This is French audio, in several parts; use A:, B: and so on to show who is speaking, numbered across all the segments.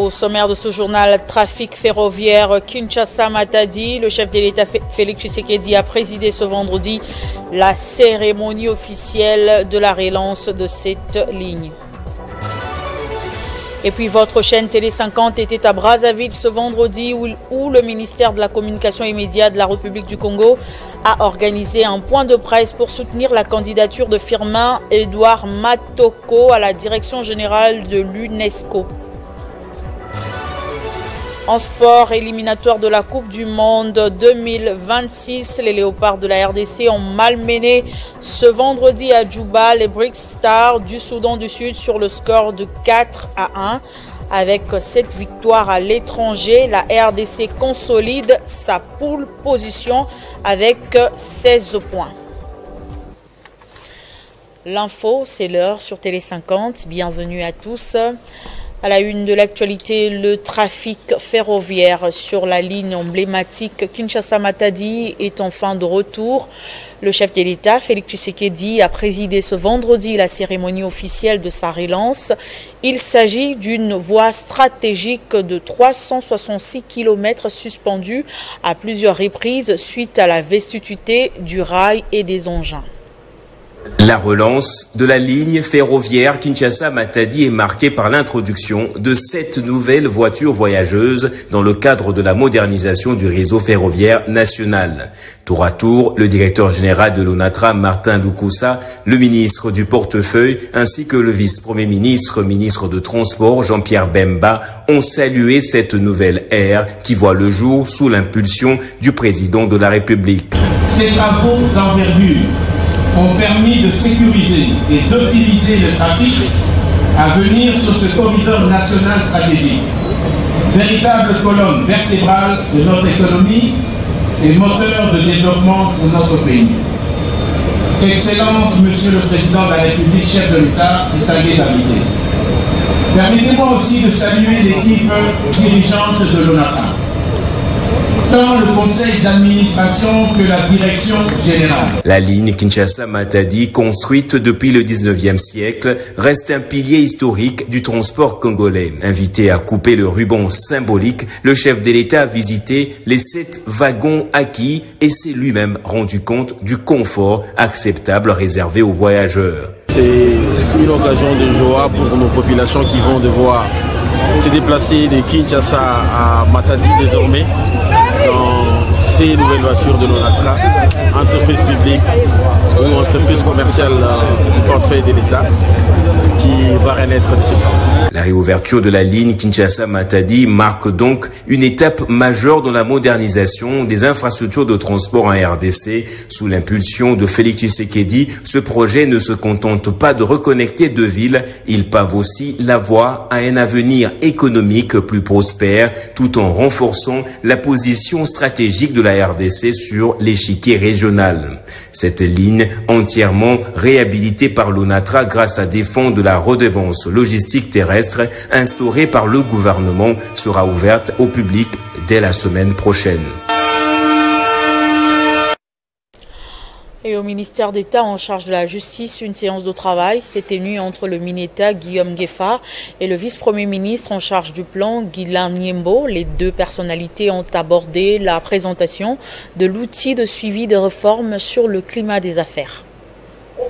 A: Au sommaire de ce journal, trafic ferroviaire Kinshasa-Matadi. Le chef de l'État Félix Tshisekedi a présidé ce vendredi la cérémonie officielle de la relance de cette ligne. Et puis votre chaîne Télé 50 était à Brazzaville ce vendredi où le ministère de la Communication et Médias de la République du Congo a organisé un point de presse pour soutenir la candidature de Firmin Edouard Matoko à la direction générale de l'UNESCO. En sport, éliminatoire de la Coupe du Monde 2026, les Léopards de la RDC ont malmené ce vendredi à Djouba les Brick Stars du Soudan du Sud sur le score de 4-1. Avec cette victoire à l'étranger, la RDC consolide sa pole position avec 16 points. L'info, c'est l'heure sur Télé 50. Bienvenue à tous. À la une de l'actualité, le trafic ferroviaire sur la ligne emblématique Kinshasa-Matadi est enfin de retour. Le chef de l'État, Félix Tshisekedi, a présidé ce vendredi la cérémonie officielle de sa relance. Il s'agit d'une voie stratégique de 366 km suspendue à plusieurs reprises suite à la vetusté du rail et des engins.
B: La relance de la ligne ferroviaire Kinshasa-Matadi est marquée par l'introduction de 7 nouvelles voitures voyageuses dans le cadre de la modernisation du réseau ferroviaire national. Tour à tour, le directeur général de l'ONATRA, Martin Lukusa, le ministre du portefeuille ainsi que le vice-premier ministre, ministre de Transport, Jean-Pierre Bemba, ont salué cette nouvelle ère qui voit le jour sous l'impulsion du président de la République.
C: Ces travaux d'envergure ont permis de sécuriser et d'optimiser le trafic à venir sur ce corridor national stratégique. Véritable colonne vertébrale de notre économie et moteur de développement de notre pays. Excellence, Monsieur le Président de la République, chef de l'État, distingués invités. Permettez-moi aussi de saluer l'équipe dirigeante de l'ONATRA, tant le conseil d'administration que la direction générale.
B: La ligne Kinshasa-Matadi, construite depuis le 19e siècle, reste un pilier historique du transport congolais. Invité à couper le ruban symbolique, le chef de l'État a visité les 7 wagons acquis et s'est lui-même rendu compte du confort acceptable réservé aux voyageurs.
D: C'est une occasion de joie pour nos populations qui vont devoir se déplacer de Kinshasa à Matadi désormais dans ces nouvelles voitures de l'ONATRA, entreprise publique ou entreprise commerciale du portefeuille de l'État qui va renaître de ce centre.
B: La réouverture de la ligne Kinshasa-Matadi marque donc une étape majeure dans la modernisation des infrastructures de transport en RDC. Sous l'impulsion de Félix Tshisekedi, ce projet ne se contente pas de reconnecter deux villes, il pave aussi la voie à un avenir économique plus prospère, tout en renforçant la position stratégique de la RDC sur l'échiquier régional. Cette ligne, entièrement réhabilitée par l'ONATRA grâce à des fonds de la redevance logistique terrestre instaurée par le gouvernement, sera ouverte au public dès la semaine prochaine.
A: Et au ministère d'État en charge de la justice, une séance de travail s'est tenue entre le Minéta Guillaume Gueffa et le vice-premier ministre en charge du plan Guilain Niembo. Les deux personnalités ont abordé la présentation de l'outil de suivi des réformes sur le climat des affaires.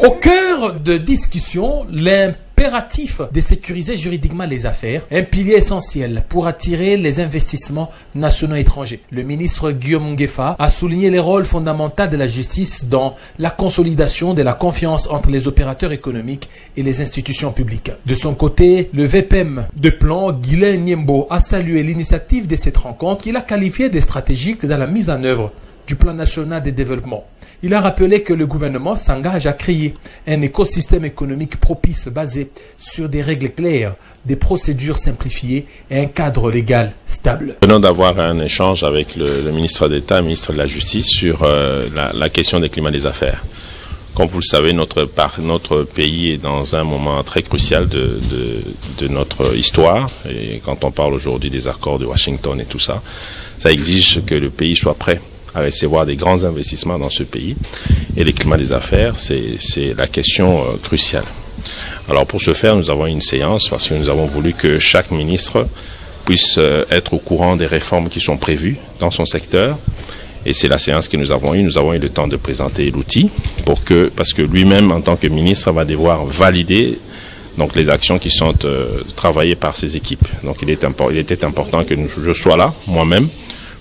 E: Au cœur de discussion, l'impératif de sécuriser juridiquement les affaires, un pilier essentiel pour attirer les investissements nationaux et étrangers. Le ministre Guillaume Gueffa a souligné les rôles fondamentaux de la justice dans la consolidation de la confiance entre les opérateurs économiques et les institutions publiques. De son côté, le VPM de plan Guilain Niembo a salué l'initiative de cette rencontre qu'il a qualifiée de stratégique dans la mise en œuvre du plan national de développement. Il a rappelé que le gouvernement s'engage à créer un écosystème économique propice basé sur des règles claires, des procédures simplifiées et un cadre légal stable.
F: Nous venons d'avoir un échange avec le ministre d'État, le ministre de la Justice sur la question des climats des affaires. Comme vous le savez, notre pays est dans un moment très crucial de notre histoire. Et quand on parle aujourd'hui des accords de Washington et tout ça, ça exige que le pays soit prêt à recevoir des grands investissements dans ce pays. Et les climats des affaires, c'est la question cruciale. Alors pour ce faire, nous avons une séance parce que nous avons voulu que chaque ministre puisse être au courant des réformes qui sont prévues dans son secteur. Et c'est la séance que nous avons eue. Nous avons eu le temps de présenter l'outil parce que lui-même, en tant que ministre, va devoir valider donc les actions qui sont travaillées par ses équipes. Donc il était important que je sois là, moi-même,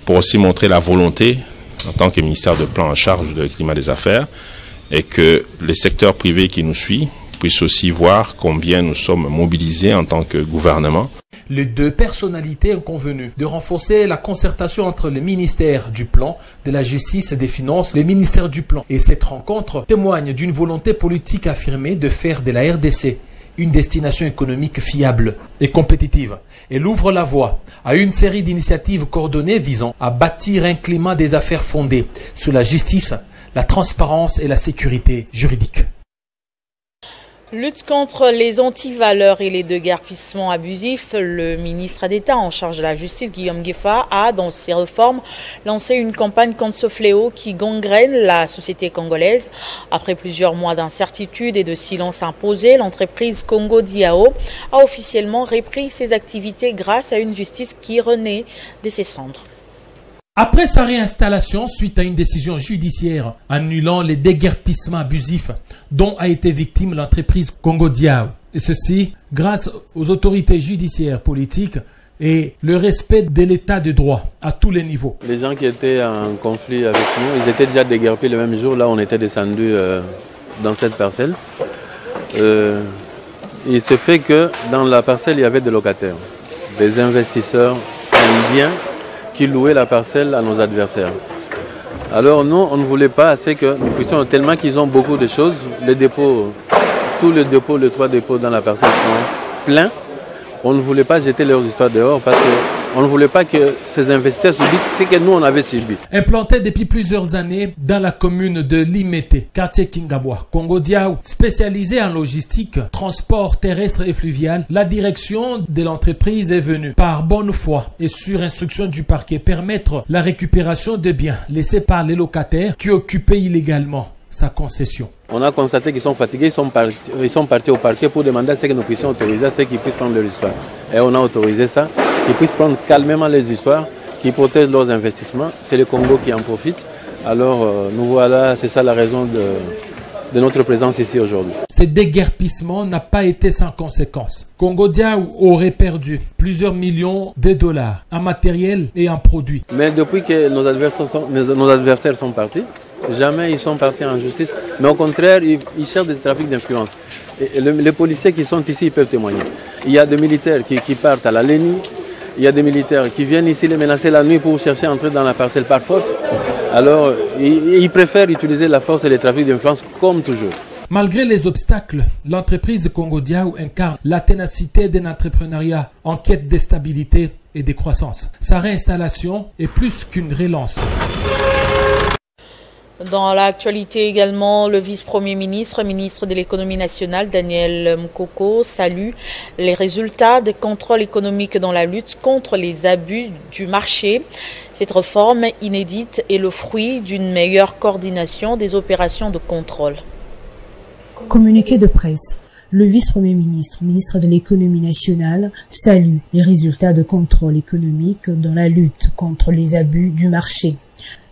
F: pour aussi montrer la volonté, en tant que ministère de plan en charge du climat des affaires, et que les secteurs privés qui nous suivent puissent aussi voir combien nous sommes mobilisés en tant que gouvernement.
E: Les deux personnalités ont convenu de renforcer la concertation entre le ministère du Plan, de la Justice et des Finances, le ministère du Plan. Et cette rencontre témoigne d'une volonté politique affirmée de faire de la RDC une destination économique fiable et compétitive. Elle ouvre la voie à une série d'initiatives coordonnées visant à bâtir un climat des affaires fondé sur la justice, la transparence et la sécurité juridique.
A: Lutte contre les antivaleurs et les déguerpissements abusifs, le ministre d'État en charge de la justice, Guillaume Gueffa, a, dans ses réformes, lancé une campagne contre ce fléau qui gangrène la société congolaise. Après plusieurs mois d'incertitude et de silence imposé, l'entreprise Congo Diao a officiellement repris ses activités grâce à une justice qui renaît de ses cendres.
E: Après sa réinstallation suite à une décision judiciaire annulant les déguerpissements abusifs dont a été victime l'entreprise Congo Diao, et ceci grâce aux autorités judiciaires politiques et le respect de l'état de droit à tous les niveaux.
G: Les gens qui étaient en conflit avec nous, ils étaient déjà déguerpis le même jour. Là, on était descendu dans cette parcelle. Il se fait que dans la parcelle, il y avait des locataires, des investisseurs indiens qui louaient la parcelle à nos adversaires. Alors nous, on ne voulait pas assez que nous puissions, tellement qu'ils ont beaucoup de choses, les dépôts, tous les dépôts, les 3 dépôts dans la parcelle sont pleins. On ne voulait pas jeter leurs histoires dehors parce qu'on ne voulait pas que ces investisseurs subissent ce que nous on avait subi.
E: Implanté depuis plusieurs années dans la commune de Limete, quartier Kingabwa, Congo Diao, spécialisé en logistique, transport terrestre et fluvial, la direction de l'entreprise est venue par bonne foi et sur instruction du parquet permettre la récupération des biens laissés par les locataires qui occupaient illégalement sa concession.
G: On a constaté qu'ils sont fatigués, ils sont partis au parquet pour demander à ce que nous puissions autoriser, à ce qu'ils puissent prendre leur histoire. Et on a autorisé ça, qu'ils puissent prendre calmement les histoires, qu'ils protègent leurs investissements. C'est le Congo qui en profite. Alors nous voilà, c'est ça la raison de notre présence ici aujourd'hui.
E: Ce déguerpissement n'a pas été sans conséquences. Congo Diao aurait perdu plusieurs millions de dollars en matériel et en produits.
G: Mais depuis que nos adversaires sont partis, jamais ils sont partis en justice, mais au contraire, ils cherchent des trafics d'influence. Les policiers qui sont ici, ils peuvent témoigner. Il y a des militaires qui partent à la Lénie, il y a des militaires qui viennent ici les menacer la nuit pour chercher à entrer dans la parcelle par force. Alors, ils préfèrent utiliser la force et les trafics d'influence comme toujours.
E: Malgré les obstacles, l'entreprise Congo Diao incarne la ténacité d'un entrepreneuriat en quête de stabilité et de croissance. Sa réinstallation est plus qu'une relance.
A: Dans l'actualité également, le vice-premier ministre, ministre de l'économie nationale, Daniel Mukoko, salue les résultats des contrôles économiques dans la lutte contre les abus du marché. Cette réforme inédite est le fruit d'une meilleure coordination des opérations de contrôle.
H: Communiqué de presse. Le vice-premier ministre, ministre de l'économie nationale, salue les résultats de contrôle économique dans la lutte contre les abus du marché.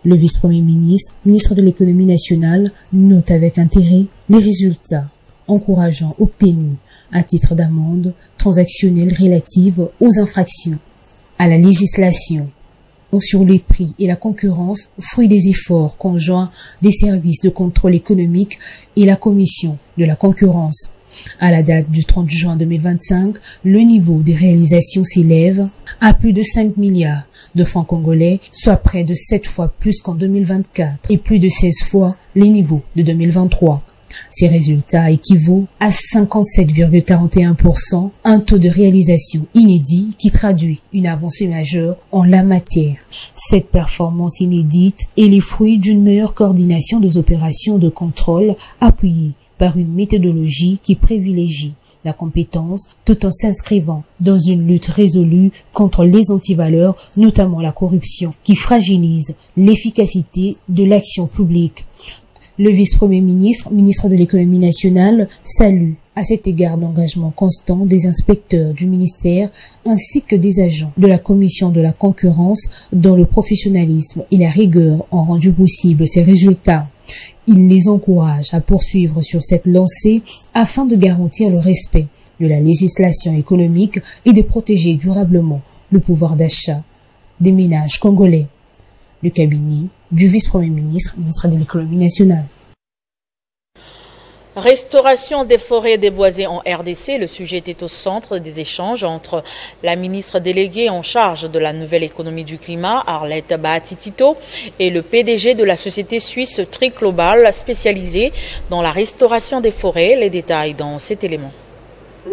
H: Le vice-premier ministre, ministre de l'économie nationale, note avec intérêt les résultats encourageants obtenus à titre d'amende transactionnelle relative aux infractions à la législation sur les prix et la concurrence, fruit des efforts conjoints des services de contrôle économique et la commission de la concurrence. À la date du 30 juin 2025, le niveau des réalisations s'élève à plus de 5 milliards de francs congolais, soit près de 7 fois plus qu'en 2024 et plus de 16 fois les niveaux de 2023. Ces résultats équivaut à 57,41%, un taux de réalisation inédit qui traduit une avancée majeure en la matière. Cette performance inédite est le fruit d'une meilleure coordination des opérations de contrôle appuyée par une méthodologie qui privilégie la compétence tout en s'inscrivant dans une lutte résolue contre les antivaleurs, notamment la corruption, qui fragilise l'efficacité de l'action publique. Le vice-premier ministre, ministre de l'économie nationale, salue à cet égard l'engagement constant des inspecteurs du ministère ainsi que des agents de la commission de la concurrence dont le professionnalisme et la rigueur ont rendu possible ces résultats. Il les encourage à poursuivre sur cette lancée afin de garantir le respect de la législation économique et de protéger durablement le pouvoir d'achat des ménages congolais. Le cabinet du vice-premier ministre, ministre de l'économie nationale.
A: Restauration des forêts déboisées en RDC, le sujet était au centre des échanges entre la ministre déléguée en charge de la nouvelle économie du climat, Arlette Bahatitito, et le PDG de la société suisse Triglobal spécialisée dans la restauration des forêts. Les détails dans cet élément.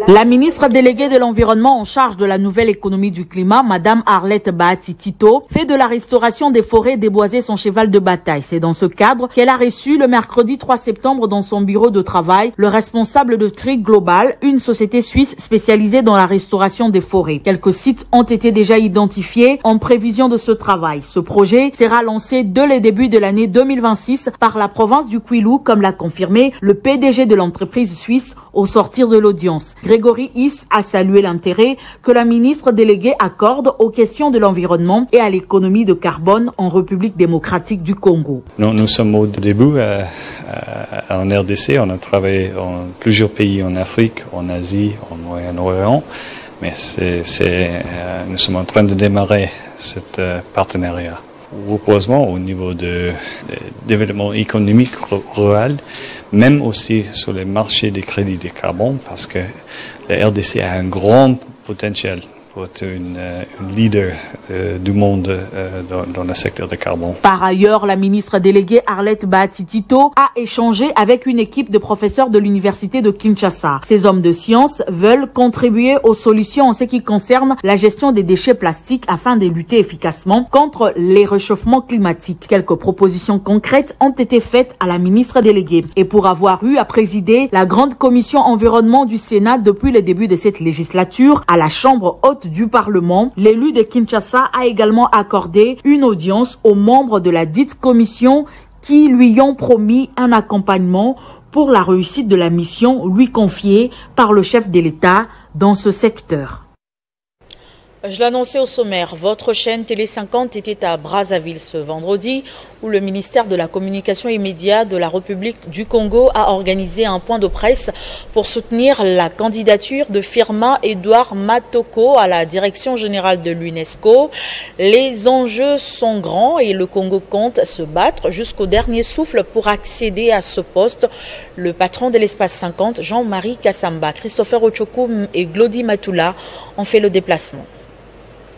A: La ministre déléguée de l'Environnement en charge de la nouvelle économie du climat, Madame Arlette Bahatitito, fait de la restauration des forêts déboisées son cheval de bataille. C'est dans ce cadre qu'elle a reçu le mercredi 3 septembre dans son bureau de travail le responsable de Triglobal, une société suisse spécialisée dans la restauration des forêts. Quelques sites ont été déjà identifiés en prévision de ce travail. Ce projet sera lancé dès le début de l'année 2026 par la province du Kwilu, comme l'a confirmé le PDG de l'entreprise suisse au sortir de l'audience. Grégory Hiss a salué l'intérêt que la ministre déléguée accorde aux questions de l'environnement et à l'économie de carbone en République démocratique du Congo.
I: Nous sommes au début en RDC. On a travaillé en plusieurs pays en Afrique, en Asie, en Moyen-Orient. Mais nous sommes en train de démarrer ce partenariat. Heureusement, au niveau de développement économique rural, même aussi sur les marchés des crédits de carbone, parce que la RDC a un grand potentiel pour être une leader du monde dans le secteur de carbone.
A: Par ailleurs, la ministre déléguée Arlette Bahatitito a échangé avec une équipe de professeurs de l'université de Kinshasa. Ces hommes de science veulent contribuer aux solutions en ce qui concerne la gestion des déchets plastiques afin de lutter efficacement contre les réchauffements climatiques. Quelques propositions concrètes ont été faites à la ministre déléguée. Et pour avoir eu à présider la grande commission environnement du Sénat depuis le début de cette législature à la Chambre haute du Parlement, l'élu de Kinshasa a également accordé une audience aux membres de la dite commission qui lui ont promis un accompagnement pour la réussite de la mission lui confiée par le chef de l'État dans ce secteur. Je l'annonçais au sommaire, votre chaîne Télé 50 était à Brazzaville ce vendredi où le ministère de la Communication et Médias de la République du Congo a organisé un point de presse pour soutenir la candidature de Firmin Edouard Matoko à la direction générale de l'UNESCO. Les enjeux sont grands et le Congo compte se battre jusqu'au dernier souffle pour accéder à ce poste. Le patron de l'espace 50, Jean-Marie Kassamba, Christopher Ochokoum et Glody Matula ont fait le déplacement.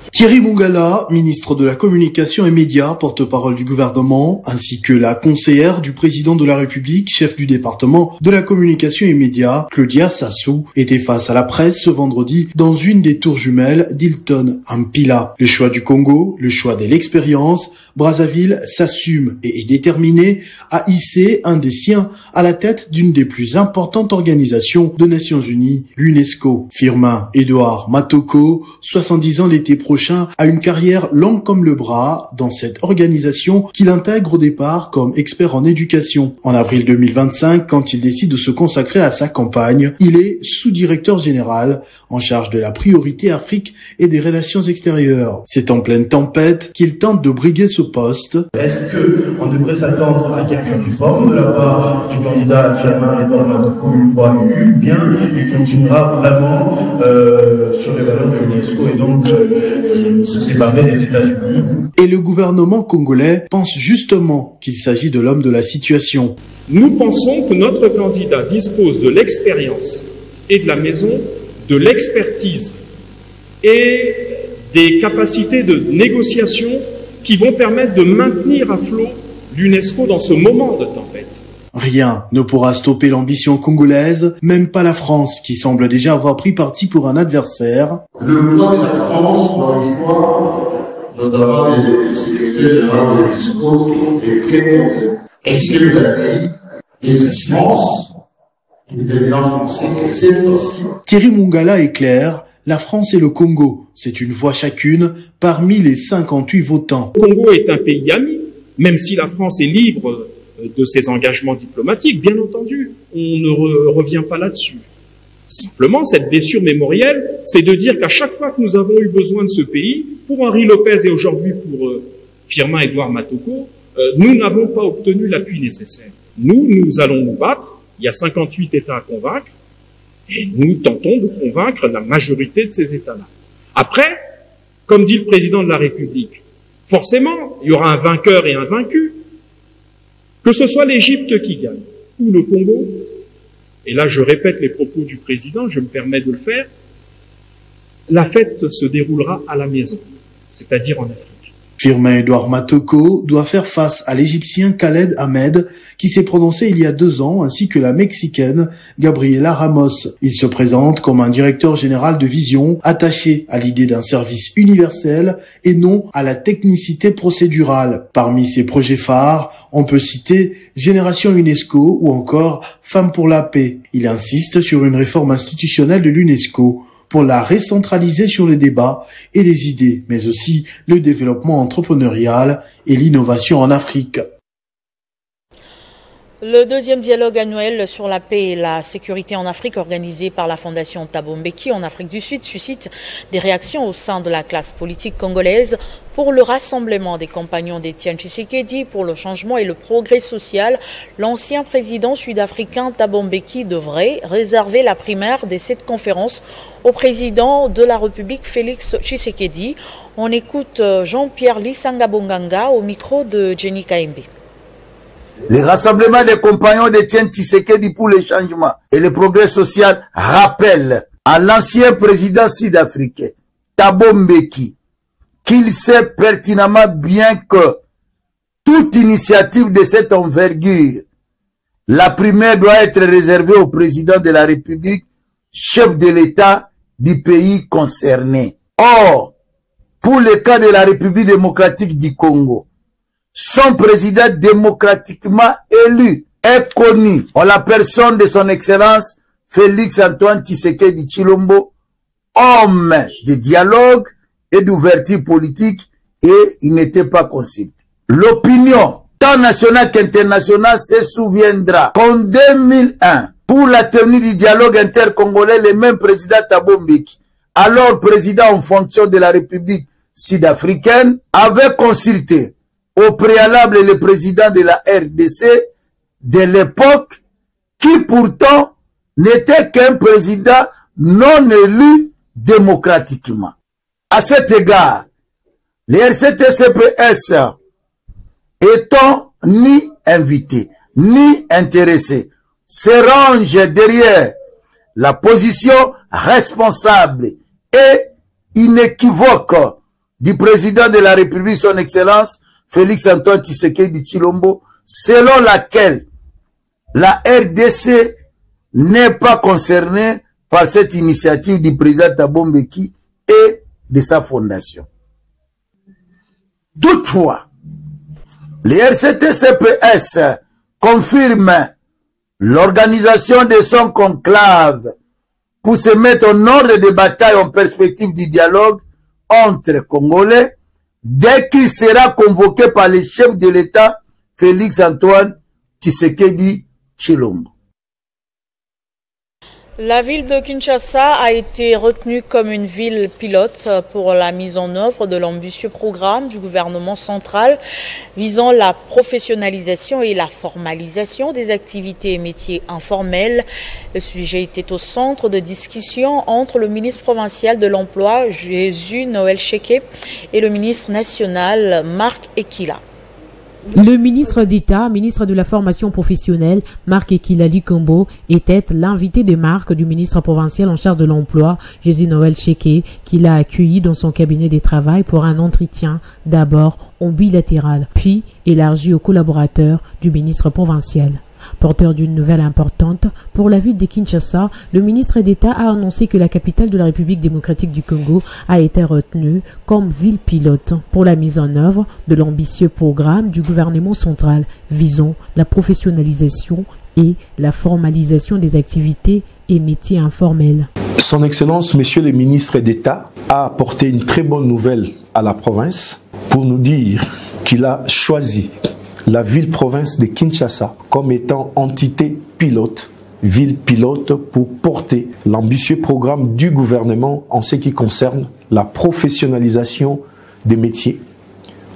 J: Thierry Mungala, ministre de la Communication et Médias, porte-parole du gouvernement, ainsi que la conseillère du président de la République, chef du département de la Communication et Médias, Claudia Sassou, étaient face à la presse ce vendredi dans une des tours jumelles d'Hilton Ampila. Le choix du Congo, le choix de l'expérience, Brazzaville s'assume et est déterminé à hisser un des siens à la tête d'une des plus importantes organisations des Nations Unies, l'UNESCO. Firmin Edouard Matoko, 70 ans l'été prochain, a une carrière longue comme le bras dans cette organisation qu'il intègre au départ comme expert en éducation. En avril 2025, quand il décide de se consacrer à sa campagne, il est sous-directeur général en charge de la priorité Afrique et des relations extérieures. C'est en pleine tempête qu'il tente de briguer ce poste.
K: Est-ce qu'on devrait s'attendre à quelques réformes de la part du candidat Firmin Edouard Matoko une fois élu? Bien, il continuera vraiment sur les valeurs de l'UNESCO et donc se séparer des États-Unis.
J: Et le gouvernement congolais pense justement qu'il s'agit de l'homme de la situation.
L: Nous pensons que notre candidat dispose de l'expérience et de la maison, de l'expertise et des capacités de négociation qui vont permettre de maintenir à flot l'UNESCO dans ce moment de tempête.
J: Rien ne pourra stopper l'ambition congolaise, même pas la France, qui semble déjà avoir pris parti pour un adversaire.
K: Le poids de la France dans le choix, notamment des secrétaires généraux de l'UNESCO, est très compté. Est-ce que vous avez des espoirs des avancées que cette fois-ci?
J: Thierry Mungala est clair, la France et le Congo, c'est une voix chacune parmi les 58 votants.
L: Le Congo est un pays ami, même si la France est libre de ses engagements diplomatiques. Bien entendu, on ne revient pas là-dessus. Simplement, cette blessure mémorielle, c'est de dire qu'à chaque fois que nous avons eu besoin de ce pays, pour Henri Lopez et aujourd'hui pour Firmin Edouard Matoko, nous n'avons pas obtenu l'appui nécessaire. Nous allons nous battre. Il y a 58 États à convaincre et nous tentons de convaincre la majorité de ces États-là. Après, comme dit le président de la République, forcément, il y aura un vainqueur et un vaincu. Que ce soit l'Égypte qui gagne ou le Congo, et là je répète les propos du président, je me permets de le faire, la fête se déroulera à la maison, c'est-à-dire en Afrique.
J: Firmin Edouard Matoko doit faire face à l'Égyptien Khaled Ahmed, qui s'est prononcé il y a 2 ans, ainsi que la Mexicaine Gabriela Ramos. Il se présente comme un directeur général de vision, attaché à l'idée d'un service universel et non à la technicité procédurale. Parmi ses projets phares, on peut citer Génération UNESCO ou encore Femmes pour la paix. Il insiste sur une réforme institutionnelle de l'UNESCO pour la recentraliser sur les débats et les idées, mais aussi le développement entrepreneurial et l'innovation en Afrique.
A: Le 2e dialogue annuel sur la paix et la sécurité en Afrique organisé par la Fondation Thabo Mbeki en Afrique du Sud suscite des réactions au sein de la classe politique congolaise pour le rassemblement des compagnons d'Étienne Tshisekedi pour le changement et le progrès social. L'ancien président sud-africain Thabo Mbeki devrait réserver la primaire de cette conférence au président de la République Félix Tshisekedi. On écoute Jean-Pierre Lisanga-Bonganga au micro de Jenny Kaembe.
M: Le rassemblement des compagnons d'Étienne Tshisekedi pour le changement et le progrès social rappelle à l'ancien président sud-africain Thabo Mbeki qu'il sait pertinemment bien que toute initiative de cette envergure, la primaire doit être réservée au président de la République, chef de l'État du pays concerné. Or, pour le cas de la République démocratique du Congo, son président démocratiquement élu est connu en la personne de son excellence Félix Antoine Tshisekedi Tshilombo, homme de dialogue et d'ouverture politique, et il n'était pas consulté. L'opinion, tant nationale qu'internationale, se souviendra qu'en 2001, pour la tenue du dialogue intercongolais, le même président Thabo Mbeki, alors président en fonction de la République sud-africaine, avait consulté au préalable le président de la RDC de l'époque, qui pourtant n'était qu'un président non élu démocratiquement. À cet égard, les RCT-CPS étant ni invités, ni intéressés, se rangent derrière la position responsable et inéquivoque du président de la République, son Excellence, Félix Antoine Tshisekedi Tshilombo, selon laquelle la RDC n'est pas concernée par cette initiative du président Thabo Mbeki et de sa fondation. Toutefois, les RCT-CPS confirment l'organisation de son conclave pour se mettre en ordre de bataille en perspective du dialogue entre Congolais dès qu'il sera convoqué par le chef de l'État, Félix Antoine Tshisekedi Tshilombo.
A: La ville de Kinshasa a été retenue comme une ville pilote pour la mise en œuvre de l'ambitieux programme du gouvernement central visant la professionnalisation et la formalisation des activités et métiers informels. Le sujet était au centre de discussion entre le ministre provincial de l'Emploi, Jésus Noël Cheke, et le ministre national, Marc Ekila.
H: Le ministre d'État, ministre de la formation professionnelle, Marc Ekila Likombo, était l'invité de marque du ministre provincial en charge de l'emploi, Jésus Noël Cheke, qui l'a accueilli dans son cabinet de travail pour un entretien, d'abord en bilatéral, puis élargi aux collaborateurs du ministre provincial. Porteur d'une nouvelle importante pour la ville de Kinshasa, le ministre d'État a annoncé que la capitale de la République démocratique du Congo a été retenue comme ville pilote pour la mise en œuvre de l'ambitieux programme du gouvernement central visant la professionnalisation et la formalisation des activités et métiers informels.
N: Son Excellence, Monsieur le ministre d'État, a apporté une très bonne nouvelle à la province pour nous dire qu'il a choisi la ville-province de Kinshasa comme étant entité pilote, ville pilote pour porter l'ambitieux programme du gouvernement en ce qui concerne la professionnalisation des métiers,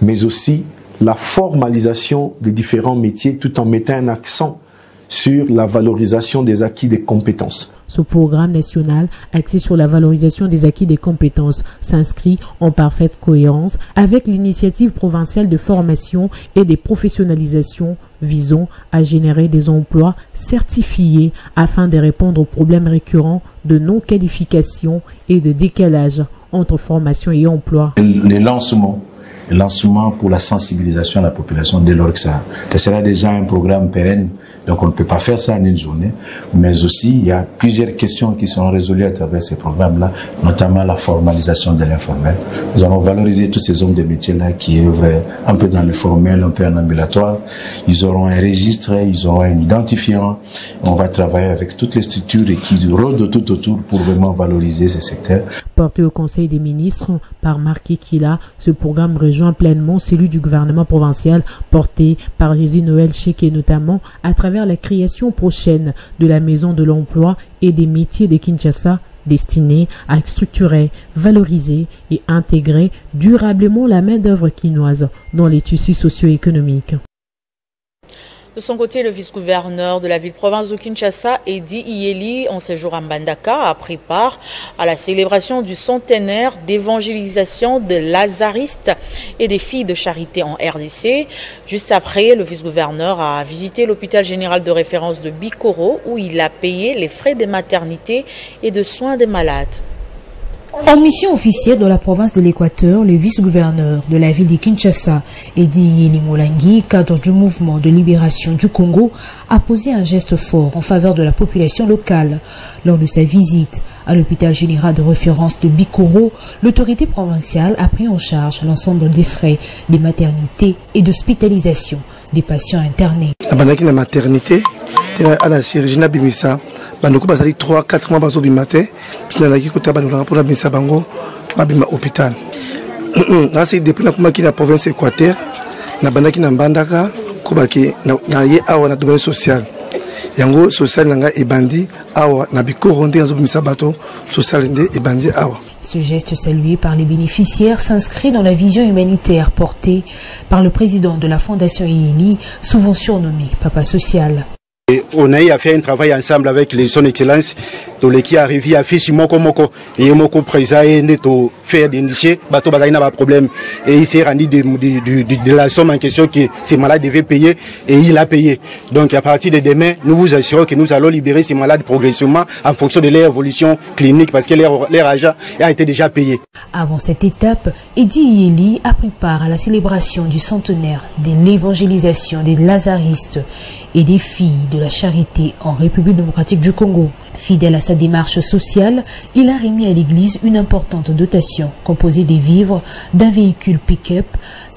N: mais aussi la formalisation des différents métiers tout en mettant un accent sur la valorisation des acquis des compétences.
H: Ce programme national axé sur la valorisation des acquis des compétences s'inscrit en parfaite cohérence avec l'initiative provinciale de formation et de professionnalisation visant à générer des emplois certifiés afin de répondre aux problèmes récurrents de non-qualification et de décalage entre formation et emploi.
O: Le lancement pour la sensibilisation à la population dès lors que ça sera déjà un programme pérenne. Donc on ne peut pas faire ça en une journée, mais aussi il y a plusieurs questions qui seront résolues à travers ces programmes-là, notamment la formalisation de l'informel. Nous allons valoriser tous ces hommes de métier-là qui œuvrent un peu dans le formel, un peu en ambulatoire. Ils auront un registre, ils auront un identifiant. On va travailler avec toutes les structures qui rôdent tout autour pour vraiment valoriser ces secteurs.
H: Porté au Conseil des ministres par Marc Ekila, ce programme rejoint pleinement celui du gouvernement provincial porté par Jésus Noël Cheke, notamment à travers la création prochaine de la Maison de l'Emploi et des métiers de Kinshasa destinée à structurer, valoriser et intégrer durablement la main-d'œuvre quinoise dans les tissus socio-économiques.
A: De son côté, le vice-gouverneur de la ville-province de Kinshasa, Edi Iyeli, en séjour à Mbandaka, a pris part à la célébration du centenaire d'évangélisation des lazaristes et des filles de charité en RDC. Juste après, le vice-gouverneur a visité l'hôpital général de référence de Bikoro où il a payé les frais de maternité et de soins des malades.
H: En mission officielle dans la province de l'Équateur, le vice-gouverneur de la ville de Kinshasa, Edi Iyeli Molangi, cadre du mouvement de libération du Congo, a posé un geste fort en faveur de la population locale. Lors de sa visite à l'hôpital général de référence de Bikoro, l'autorité provinciale a pris en charge l'ensemble des frais des maternités et d'hospitalisation des patients internés.
P: La maternité, à la chirurgie Nabimisa. Banoko bazali 3-4 mois bazo bimate sinalaki kota banola pour la bimisa bango babima hôpital. Là c'est depuis na kuma ki na province Équateur na bandaki na Mbandaka ko baki na ye awa na domaine social. Yango social nanga ebandi awa na Bikoro nde azo bimisa bato social nde ebandi awa.
H: Ce geste salué par les bénéficiaires s'inscrit dans la vision humanitaire portée par le président de la Fondation Iyeli, souvent surnommé Papa Social.
Q: On a eu à faire un travail ensemble avec les son excellence de l'équipe arrivé à Fichi Moko et Moko Présa et Neto faire des nichés, bateau bazali n'a pas de problème et il s'est rendu de la somme en question que ces malades devaient payer et il a payé. Donc à partir de demain, nous vous assurons que nous allons libérer ces malades progressivement en fonction de leur évolution clinique parce que leur argent a été déjà payé.
H: Avant cette étape, Edi Iyeli a pris part à la célébration du centenaire de l'évangélisation des lazaristes et des filles de la charité en République démocratique du Congo. Fidèle à sa démarche sociale, il a remis à l'église une importante dotation composée des vivres, d'un véhicule pick-up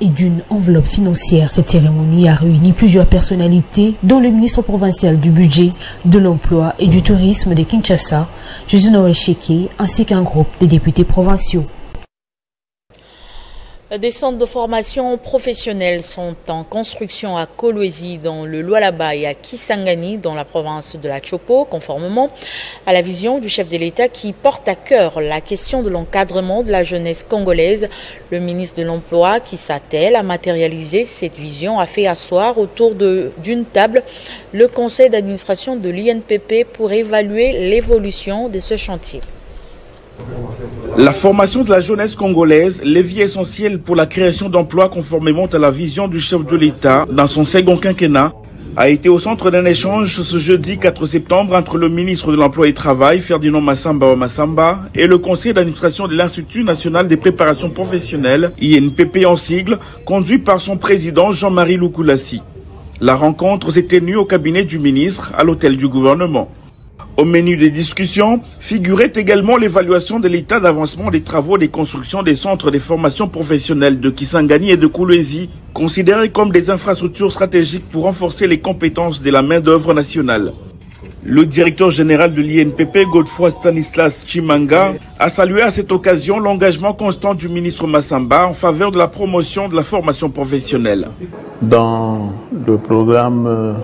H: et d'une enveloppe financière. Cette cérémonie a réuni plusieurs personnalités, dont le ministre provincial du budget, de l'emploi et du tourisme de Kinshasa, Jésus Noël Cheke, ainsi qu'un groupe de députés provinciaux.
A: Des centres de formation professionnelle sont en construction à Kolwezi dans le Lualaba et à Kisangani dans la province de la Chopo, conformément à la vision du chef de l'État qui porte à cœur la question de l'encadrement de la jeunesse congolaise. Le ministre de l'Emploi, qui s'attelle à matérialiser cette vision, a fait asseoir autour d'une table le conseil d'administration de l'INPP pour évaluer l'évolution de ce chantier.
R: La formation de la jeunesse congolaise, levier essentiel pour la création d'emplois conformément à la vision du chef de l'État dans son second quinquennat, a été au centre d'un échange ce jeudi 4 septembre entre le ministre de l'Emploi et du Travail, Ferdinand Massamba, et le conseil d'administration de l'Institut national des préparations professionnelles, INPP en sigle, conduit par son président Jean-Marie Lukulassi. La rencontre s'est tenue au cabinet du ministre à l'hôtel du gouvernement. Au menu des discussions figurait également l'évaluation de l'état d'avancement des travaux de construction des centres de formation professionnelle de Kisangani et de Kolwezi, considérés comme des infrastructures stratégiques pour renforcer les compétences de la main-d'œuvre nationale. Le directeur général de l'INPP, Godefroy Stanislas Chimanga, a salué à cette occasion l'engagement constant du ministre Massamba en faveur de la promotion de la formation professionnelle.
S: Dans le programme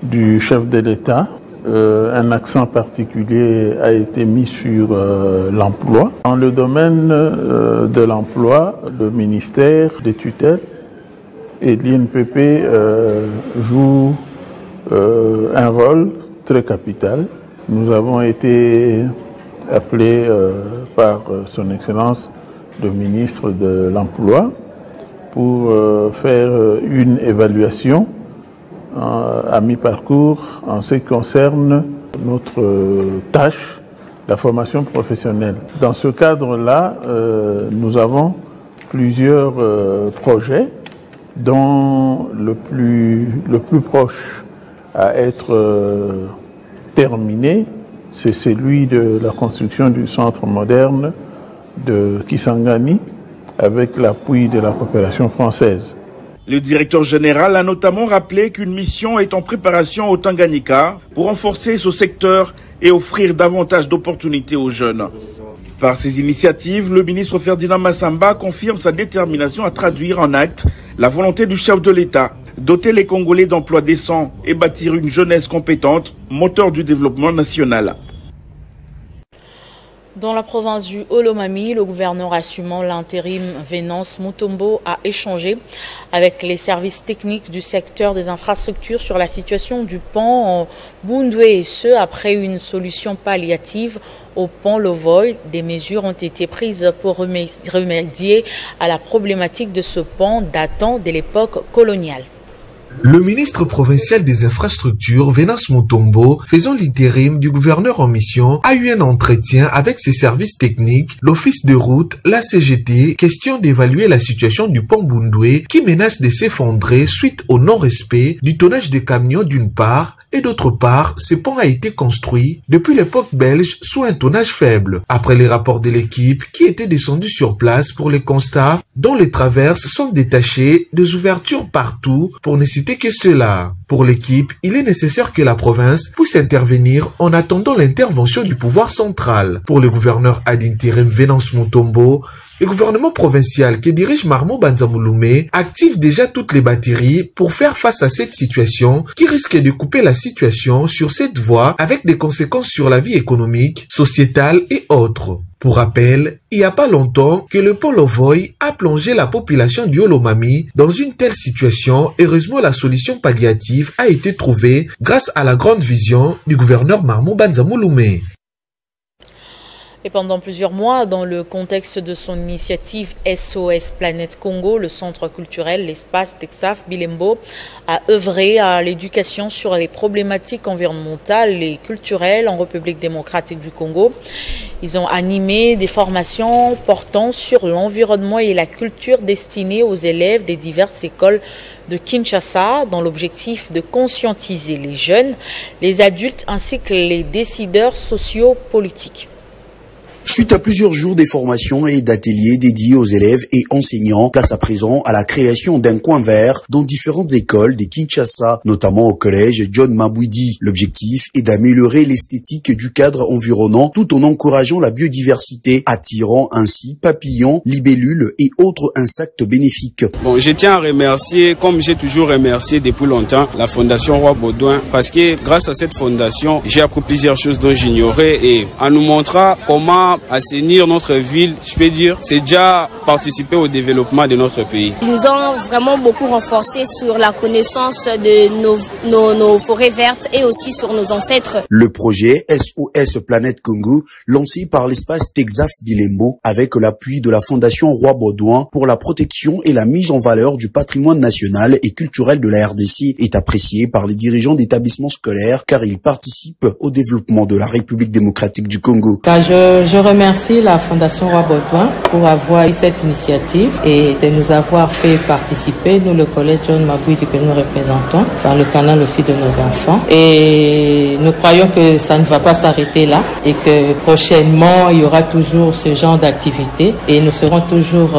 S: du chef de l'État, un accent particulier a été mis sur l'emploi. Dans le domaine de l'emploi, le ministère des tutelles et l'INPP joue un rôle très capital. Nous avons été appelés par son Excellence le ministre de l'Emploi pour faire une évaluation à mi-parcours en ce qui concerne notre tâche, la formation professionnelle. Dans ce cadre-là, nous avons plusieurs projets dont le plus proche à être terminé, c'est celui de la construction du centre moderne de Kisangani avec l'appui de la coopération française.
R: Le directeur général a notamment rappelé qu'une mission est en préparation au Tanganyika pour renforcer ce secteur et offrir davantage d'opportunités aux jeunes. Par ces initiatives, le ministre Ferdinand Massamba confirme sa détermination à traduire en actes la volonté du chef de l'État, doter les Congolais d'emplois décents et bâtir une jeunesse compétente, moteur du développement national.
A: Dans la province du Olomami, le gouverneur assumant l'intérim Venance Mutombo a échangé avec les services techniques du secteur des infrastructures sur la situation du pont en Bundoué, et ce après une solution palliative au pont Lovoy. Des mesures ont été prises pour remédier à la problématique de ce pont datant de l'époque coloniale.
T: Le ministre provincial des infrastructures, Venance Mutombo, faisant l'intérim du gouverneur en mission, a eu un entretien avec ses services techniques, l'office de route, la CGT, question d'évaluer la situation du pont Bundoué qui menace de s'effondrer suite au non-respect du tonnage des camions d'une part, et d'autre part, ce pont a été construit depuis l'époque belge sous un tonnage faible. Après les rapports de l'équipe qui était descendue sur place pour les constats, dont les traverses sont détachées, des ouvertures partout pour ne citer que cela. Pour l'équipe, il est nécessaire que la province puisse intervenir en attendant l'intervention du pouvoir central. Pour le gouverneur ad interim Venance Mutombo, le gouvernement provincial que dirige Marmo Banzamouloumé active déjà toutes les batteries pour faire face à cette situation qui risque de couper la situation sur cette voie avec des conséquences sur la vie économique, sociétale et autres. Pour rappel, il n'y a pas longtemps que le pont Lovoy a plongé la population du Olomami dans une telle situation. Heureusement, la solution palliative a été trouvée grâce à la grande vision du gouverneur Marmo Banzamouloumé.
A: Et pendant plusieurs mois, dans le contexte de son initiative SOS Planète Congo, le centre culturel, l'espace Texaf Bilembo a œuvré à l'éducation sur les problématiques environnementales et culturelles en République démocratique du Congo. Ils ont animé des formations portant sur l'environnement et la culture destinées aux élèves des diverses écoles de Kinshasa dans l'objectif de conscientiser les jeunes, les adultes ainsi que les décideurs sociopolitiques.
U: Suite à plusieurs jours des formations et d'ateliers dédiés aux élèves et enseignants, place à présent à la création d'un coin vert dans différentes écoles de Kinshasa, notamment au collège John Mabwidi. L'objectif est d'améliorer l'esthétique du cadre environnant tout en encourageant la biodiversité, attirant ainsi papillons, libellules et autres insectes bénéfiques.
V: Bon, je tiens à remercier, comme j'ai toujours remercié depuis longtemps, la Fondation Roi Baudouin, parce que grâce à cette fondation, j'ai appris plusieurs choses dont j'ignorais et en nous montrant comment assainir notre ville, je peux dire, c'est déjà participer au développement de notre pays.
W: Ils nous ont vraiment beaucoup renforcé sur la connaissance de nos forêts vertes et aussi sur nos ancêtres.
U: Le projet SOS Planète Congo, lancé par l'espace Texaf Bilembo avec l'appui de la Fondation Roi Baudouin pour la protection et la mise en valeur du patrimoine national et culturel de la RDC, est apprécié par les dirigeants d'établissements scolaires car il participe au développement de la République démocratique du Congo.
X: Je remercie la Fondation Roi Baudouin pour avoir eu cette initiative et de nous avoir fait participer, nous le collège John Mabwidi que nous représentons, dans le canal aussi de nos enfants. Et nous croyons que ça ne va pas s'arrêter là et que prochainement il y aura toujours ce genre d'activité et nous serons toujours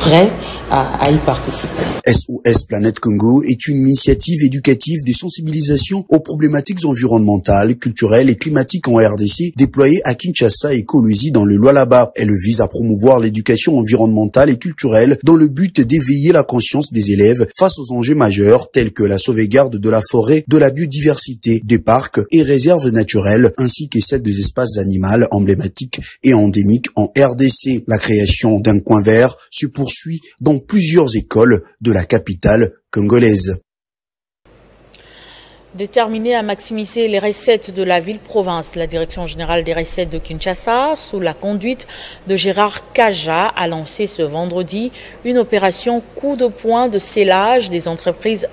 X: prêts à y participer.
U: SOS Planète Congo est une initiative éducative de sensibilisation aux problématiques environnementales, culturelles et climatiques en RDC, déployée à Kinshasa et Kolwezi dans le Lualaba. Elle vise à promouvoir l'éducation environnementale et culturelle dans le but d'éveiller la conscience des élèves face aux enjeux majeurs tels que la sauvegarde de la forêt, de la biodiversité, des parcs et réserves naturelles, ainsi que celle des espaces animaux emblématiques et endémiques en RDC. La création d'un coin vert se poursuit dans plusieurs écoles de la capitale congolaise.
A: Déterminée à maximiser les recettes de la ville-province, la Direction générale des recettes de Kinshasa, sous la conduite de Gérard Kaja, a lancé ce vendredi une opération coup de poing de scellage des entreprises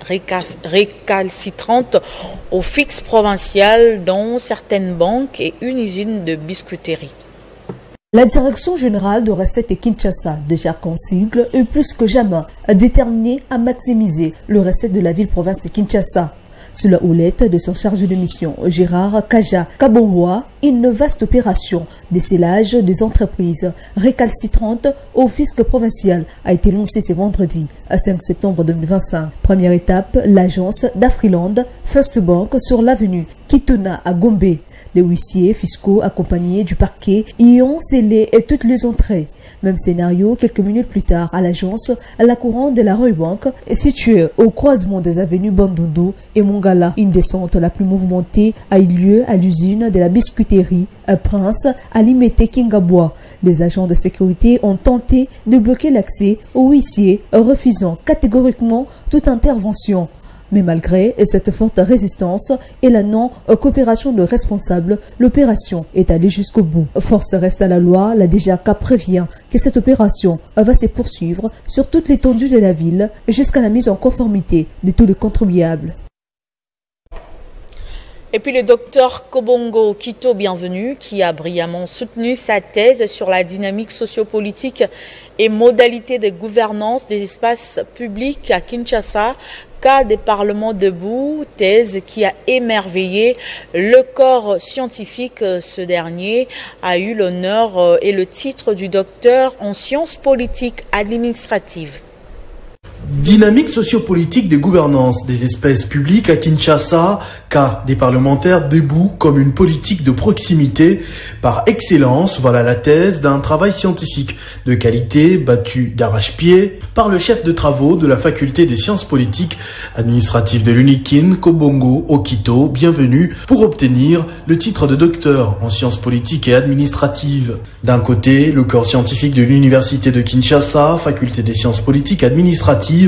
A: récalcitrantes au fixe provincial, dont certaines banques et une usine de biscuiterie.
B: La Direction générale de recettes de Kinshasa, déjà consigle, est plus que jamais déterminée à maximiser les recettes de la ville-province de Kinshasa. Sous la houlette de son chargé de mission, Gérard Kaja Kabonwa, une vaste opération de scellage des entreprises récalcitrantes au fisc provincial a été lancée ce vendredi, 5 septembre 2025. Première étape, l'agence d'Afriland First Bank sur l'avenue Kitona à Gombe. Les huissiers fiscaux accompagnés du parquet y ont scellé toutes les entrées. Même scénario quelques minutes plus tard à l'agence à la couronne de la Roy Bank, située au croisement des avenues Bandundu et Mongala. Une descente la plus mouvementée a eu lieu à l'usine de la biscuiterie Prince à Limete Kingabois. Les agents de sécurité ont tenté de bloquer l'accès aux huissiers, refusant catégoriquement toute intervention. Mais malgré cette forte résistance et la non-coopération de responsables, l'opération est allée jusqu'au bout. Force reste à la loi, la DGAK prévient que cette opération va se poursuivre sur toute l'étendue de la ville jusqu'à la mise en conformité de tous les contribuables.
A: Et puis le docteur Kobongo Kito Bienvenu, qui a brillamment soutenu sa thèse sur la dynamique sociopolitique et modalités de gouvernance des espaces publics à Kinshasa, cas des parlements debout, thèse qui a émerveillé le corps scientifique. Ce dernier a eu l'honneur et le titre du docteur en sciences politiques administratives.
J: Dynamique sociopolitique des gouvernances des espèces publiques à Kinshasa, cas des parlementaires debout comme une politique de proximité par excellence, voilà la thèse d'un travail scientifique de qualité battu d'arrache-pied par le chef de travaux de la faculté des sciences politiques administratives de l'UNIKIN, Kobongo Okito, bienvenue pour obtenir le titre de docteur en sciences politiques et administratives. D'un côté, le corps scientifique de l'université de Kinshasa, faculté des sciences politiques administratives,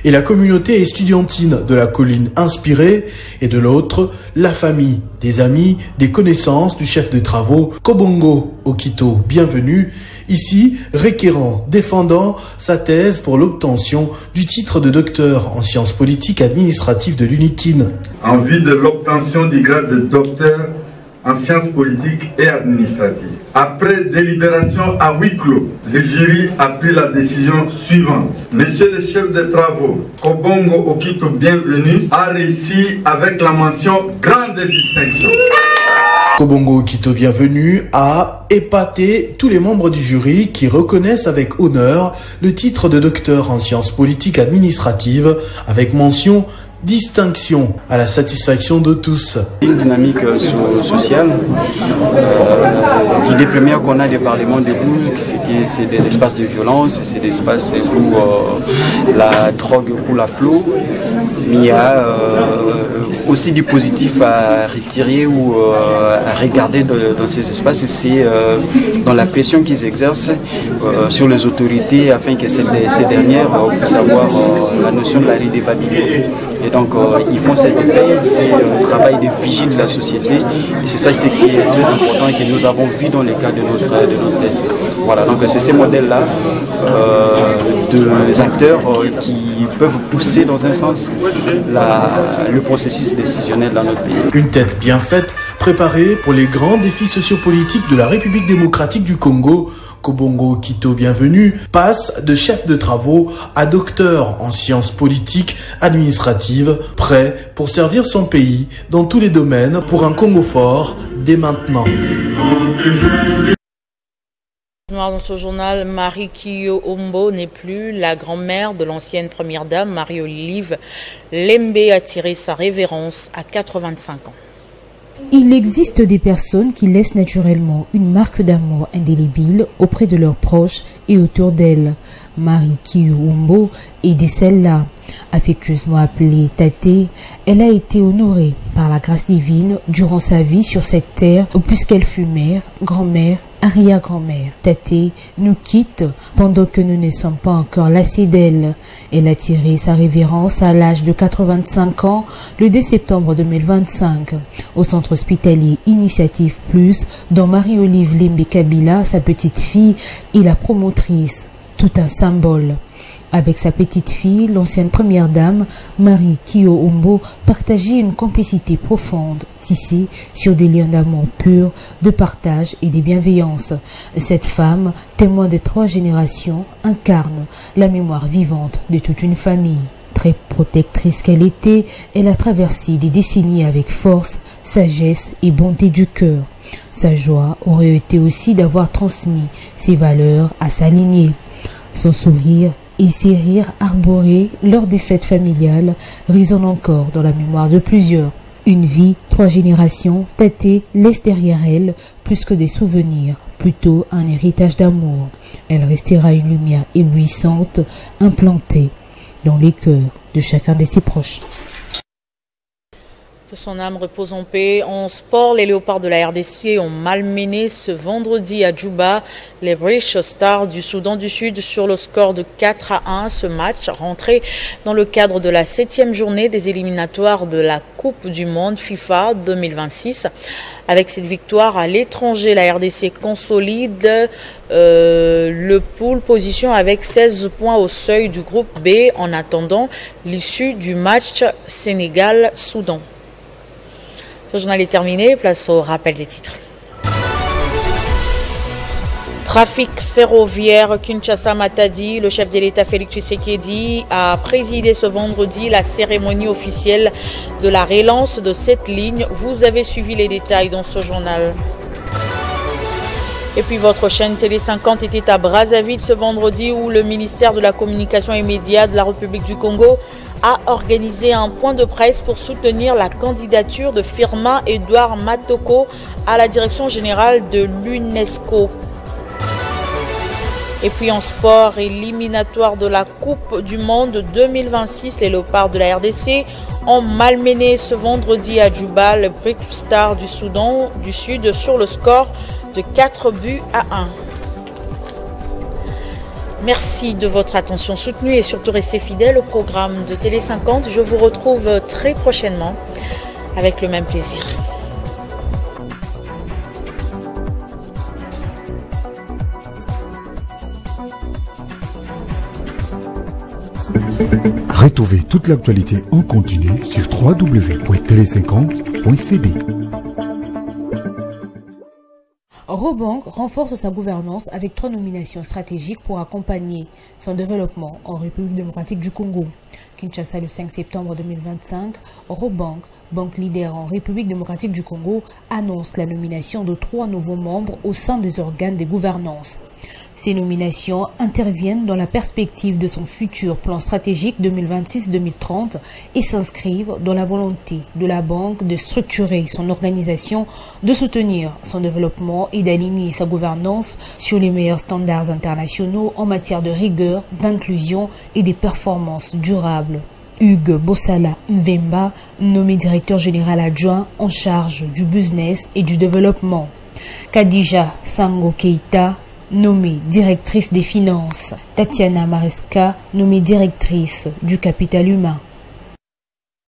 J: et la communauté estudiantine de la colline inspirée, et de l'autre, la famille, des amis, des connaissances du chef de travaux, Kobongo Okito, bienvenue, ici requérant, défendant sa thèse pour l'obtention du titre de docteur en sciences politiques administratives de l'UNIKIN.
C: En vue de l'obtention du grade de docteur en sciences politiques et administratives. Après délibération à huis clos, le jury a pris la décision suivante. Monsieur le chef de travaux, Kobongo Okito Bienvenu, a réussi avec la mention grande distinction.
J: Kobongo Okito Bienvenu a épaté tous les membres du jury qui reconnaissent avec honneur le titre de docteur en sciences politiques administratives avec mention distinction à la satisfaction de tous.
D: Une dynamique sociale. L'idée première qu'on a des parlements debout, c'est des espaces de violence, c'est des espaces où la drogue coule à flot. Il y a aussi du positif à retirer ou à regarder dans ces espaces, et c'est dans la pression qu'ils exercent sur les autorités afin que ces dernières puissent avoir la notion de la redevabilité. Et donc ils font cette veille, c'est un travail de vigile de la société, et c'est ça qui est très important et que nous avons vu dans le cas de notre thèse. Voilà, donc c'est ces modèles-là des acteurs qui peuvent pousser dans un sens le processus décisionnel dans notre pays.
J: Une tête bien faite, préparée pour les grands défis sociopolitiques de la République démocratique du Congo. Kobongo Okito Bienvenu passe de chef de travaux à docteur en sciences politiques administratives, prêt pour servir son pays dans tous les domaines pour un Congo fort dès maintenant.
A: mémoire dans ce journal, Marie Kiyo-Ombo n'est plus la grand-mère de l'ancienne première dame, Marie-Olive Lembe a tiré sa révérence à 85 ans.
H: Il existe des personnes qui laissent naturellement une marque d'amour indélébile auprès de leurs proches et autour d'elles. Marie Kiyo-Ombo est de celles-là. Affectueusement appelée Tate, elle a été honorée par la grâce divine durant sa vie sur cette terre, puisqu'elle fut mère, grand-mère, arrière-grand-mère. Tate nous quitte pendant que nous ne sommes pas encore lassés d'elle. Elle a tiré sa révérence à l'âge de 85 ans le 2 septembre 2025 au centre hospitalier Initiative Plus, dont Marie-Olive Lembe Kabila, sa petite fille, est la promotrice. Tout un symbole. Avec sa petite fille, l'ancienne première dame, Marie Kiyo-Ombo, partageait une complicité profonde, tissée sur des liens d'amour pur, de partage et de bienveillance. Cette femme, témoin de 3 générations, incarne la mémoire vivante de toute une famille. Très protectrice qu'elle était, elle a traversé des décennies avec force, sagesse et bonté du cœur. Sa joie aurait été aussi d'avoir transmis ses valeurs à sa lignée. Son sourire et ses rires arborés lors des fêtes familiales résonnent encore dans la mémoire de plusieurs. Une vie, 3 générations, Tate laisse derrière elle plus que des souvenirs, plutôt un héritage d'amour. Elle restera une lumière éblouissante, implantée dans les cœurs de chacun de ses proches.
A: Que son âme repose en paix. En sport, les Léopards de la RDC ont malmené ce vendredi à Djouba les British Stars du Soudan du Sud sur le score de 4-1. Ce match rentré dans le cadre de la 7e journée des éliminatoires de la Coupe du Monde FIFA 2026. Avec cette victoire à l'étranger, la RDC consolide le pole position avec 16 points au seuil du groupe B en attendant l'issue du match Sénégal-Soudan. Ce journal est terminé, place au rappel des titres. Trafic ferroviaire Kinshasa-Matadi, le chef de l'État Félix Tshisekedi a présidé ce vendredi la cérémonie officielle de la relance de cette ligne. Vous avez suivi les détails dans ce journal. Et puis votre chaîne Télé 50 était à Brazzaville ce vendredi où le ministère de la Communication et Médias de la République du Congo a organisé un point de presse pour soutenir la candidature de Firmin Edouard Matoko à la direction générale de l'UNESCO. Et puis en sport, éliminatoire de la Coupe du Monde 2026, les Léopards de la RDC ont malmené ce vendredi à Djouba le British Stars du Soudan du Sud sur le score de 4-1. Merci de votre attention soutenue et surtout restez fidèles au programme de Télé 50. Je vous retrouve très prochainement avec le même plaisir.
E: Retrouvez toute l'actualité en continu sur www.tele50.cd.
H: Robank renforce sa gouvernance avec 3 nominations stratégiques pour accompagner son développement en République démocratique du Congo. Kinshasa le 5 septembre 2025, Robank, banque leader en République démocratique du Congo, annonce la nomination de 3 nouveaux membres au sein des organes de gouvernance. Ces nominations interviennent dans la perspective de son futur plan stratégique 2026-2030 et s'inscrivent dans la volonté de la banque de structurer son organisation, de soutenir son développement et d'aligner sa gouvernance sur les meilleurs standards internationaux en matière de rigueur, d'inclusion et de performances durables. Hugues Bossala Mvemba, nommé directeur général adjoint en charge du business et du développement. Kadija Sango Keita, nommée directrice des finances. Tatiana Maresca, nommée directrice du capital humain.